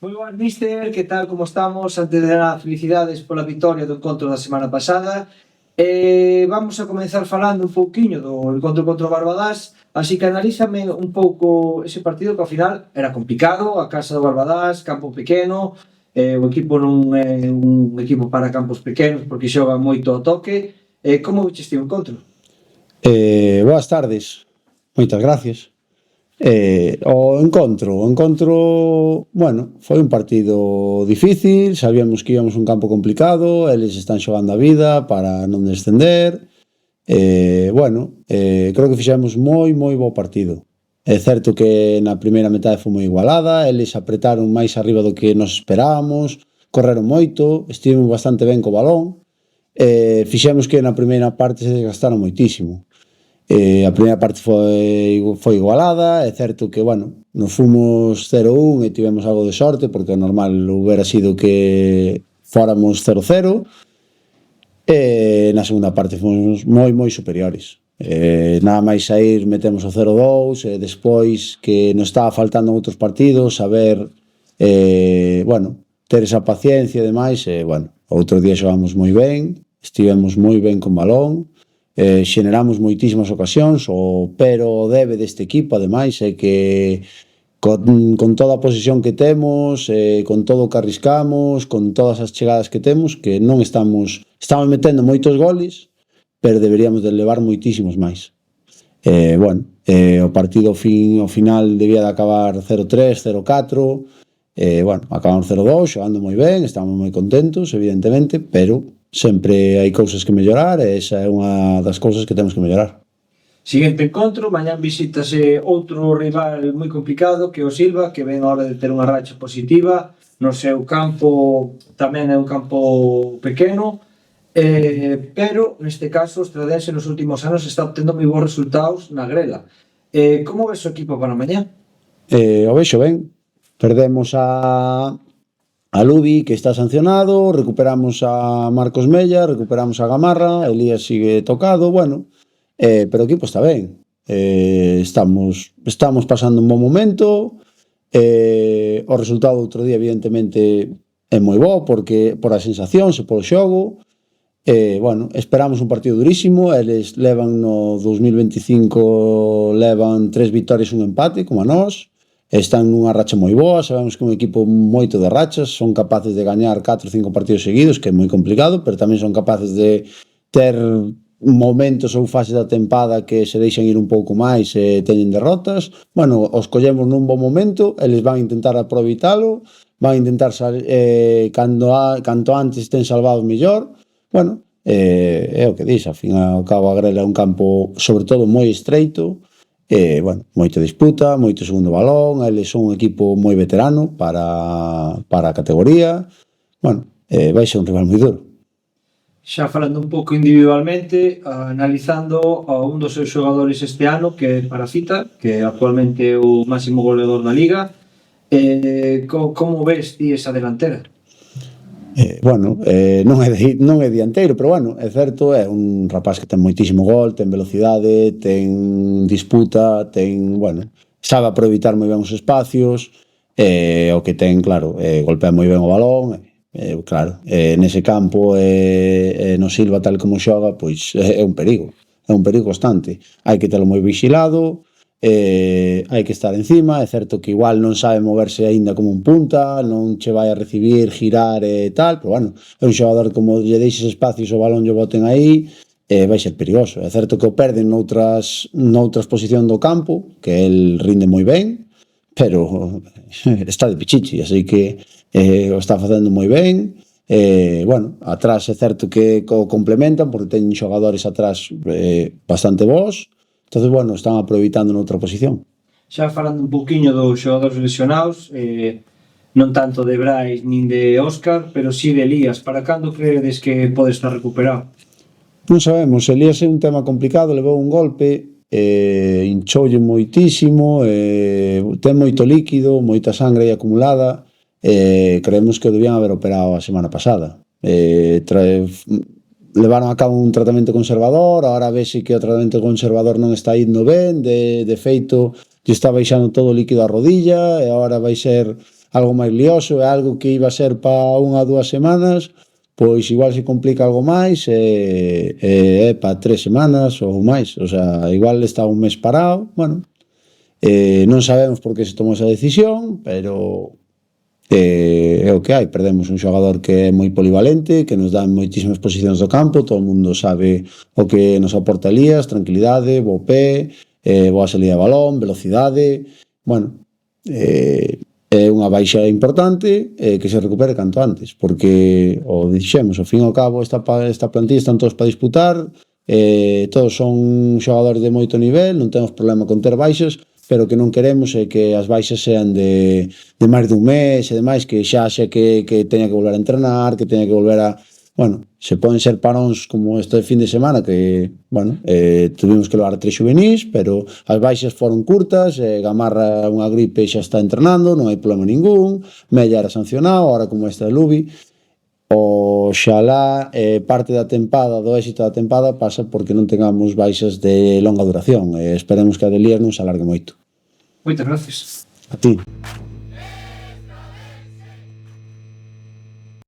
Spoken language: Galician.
Moi boas, mister, que tal, como estamos? Antes de nada, felicidades pola vitoria do encontro da semana pasada. Vamos a comenzar falando un pouquiño do encontro contra o Barbadás, así que analízame un pouco ese partido que ao final era complicado, a casa do Barbadás, campo pequeno, o equipo non é un equipo para campos pequenos porque xoga moito ao toque. Como viches ti o encontro? Boas tardes, moitas gracias. O encontro, bueno, foi un partido difícil, sabíamos que íbamos a un campo complicado, eles están xogando a vida para non descender. Creo que fixemos moi bo partido. É certo que na primeira metade foi moi igualada, eles apretaron máis arriba do que nos esperábamos, correron moito, estivemos bastante ben co balón, fixemos que na primeira parte se desgastaron moitísimo. A primeira parte foi igualada, é certo que, bueno, nos fomos 0-1 e tivemos algo de sorte, porque o normal hubiera sido que fóramos 0-0, e na segunda parte fomos moi superiores. Nada máis sair metemos o 0-2, e despois que nos estaba faltando en outros partidos, saber, ter esa paciencia e demais, outro día xogamos moi ben, estivemos moi ben con balón, xeneramos moitísimas ocasións, pero o debe deste equipo ademais é que con toda a posesión que temos, con todo o que arriscamos, con todas as chegadas que temos, que non estamos metendo moitos goles, pero deberíamos de levar moitísimos máis. O partido ao final debía de acabar 0-3, 0-4, acabamos 0-2, xogando moi ben, estamos moi contentos, evidentemente, pero sempre hai cousas que mellorar e esa é unha das cousas que temos que mellorar. Seguinte encontro, mañán visítase outro rival moi complicado que o Silva, que ven a hora de ter unha racha positiva no seu campo, tamén é un campo pequeno, pero neste caso o Estradense nos últimos anos está obtendo moi bons resultados na grela. Como ves o equipo para mañán? O vexo ben, perdemos a Lubi, que está sancionado, recuperamos a Marcos Mella, recuperamos a Gamarra, Elías sigue tocado, pero o equipo está ben. Estamos pasando un bon momento, o resultado do outro día evidentemente é moi bo, porque por a sensación, e polo xogo, esperamos un partido durísimo, eles levan no 2025 levan 3 vitorias e un empate, como a nós, están nunha racha moi boa, sabemos que é un equipo moito de rachas, son capaces de gañar 4 ou 5 partidos seguidos, que é moi complicado, pero tamén son capaces de ter momentos ou fases da tempada que se deixan ir un pouco máis e teñen derrotas. Os collemos nun bon momento, eles van a intentar aproveitalo, van a intentar canto antes estén salvados mellor. É o que dix, ao fin e ao cabo a grela é un campo sobre todo moi estreito, moita disputa, moito segundo balón, eles son un equipo moi veterano para a categoría, vai ser un rival moi duro. Xa falando un pouco individualmente, analizando a un dos seus xogadores este ano, que é Parasita, que actualmente é o máximo goleador da Liga, como ves ti esa delantera? Non é dianteiro, pero é certo, é un rapaz que ten moitísimo gol, ten velocidade, ten disputa, sabe aproveitar moi ben os espacios, o que ten, claro, golpea moi ben o balón, nese campo no Silva tal como xoga, pois é un perigo constante, hai que telo moi vigilado, hai que estar encima, é certo que igual non sabe moverse aínda como un punta, non che vai a recibir, girar e tal, pero é un xogador como lle deixes espacios o balón lle boten aí, vai ser perigoso. É certo que o perden noutras posicións do campo, que el rinde moi ben, pero está de pichichi, así que o está facendo moi ben. Atrás é certo que o complementan porque teñen xogadores atrás bastante bons. Entonces, están aproveitando noutra posición. Xa falando un pouquiño dos xogadores lesionados, non tanto de Brais nin de Óscar, pero si de Elías, para cando credes que pode estar recuperado? Non sabemos, Elías é un tema complicado, levou un golpe, hinchoulle moitísimo, ten moito líquido, moita sangre aí acumulada, creemos que o debían haber operado a semana pasada. Levaron a cabo un tratamento conservador, agora vese que o tratamento conservador non está indo ben, de feito lle está baixando todo o líquido á rodilla e agora vai ser algo máis lioso, é algo que iba a ser para 1 ou 2 semanas, pois igual se complica algo máis é para 3 semanas ou máis, o sea, igual está un mes parado, bueno, non sabemos por que se tomou esa decisión, pero é o que hai, perdemos un xogador que é moi polivalente, que nos dá moitísimas posicións do campo, todo o mundo sabe o que nos aporta Elías, tranquilidade, bo pé, boa salida de balón, velocidade, bueno, é unha baixa importante que se recupere canto antes, porque o dixemos, ao fin e ao cabo esta plantilla están todos para disputar, todos son xogadores de moito nivel, non temos problema con ter baixas, pero que non queremos é que as baixas sean de máis dun mes e demais, que xa xe que teña que volver a entrenar, que teña que volver a... Bueno, se poden ser paróns como este fin de semana, que, bueno, tuvimos que levar 3 xuvenís, pero as baixas foron curtas, Gamarra unha gripe xa está entrenando, non hai problema ningún, Mella era sancionado, ahora como esta de Lubi, oxalá parte da tempada, do éxito da tempada, pasa porque non tengamos baixas de longa duración, esperemos que a de Elías non se alargue moito. Moitas gracias. A ti.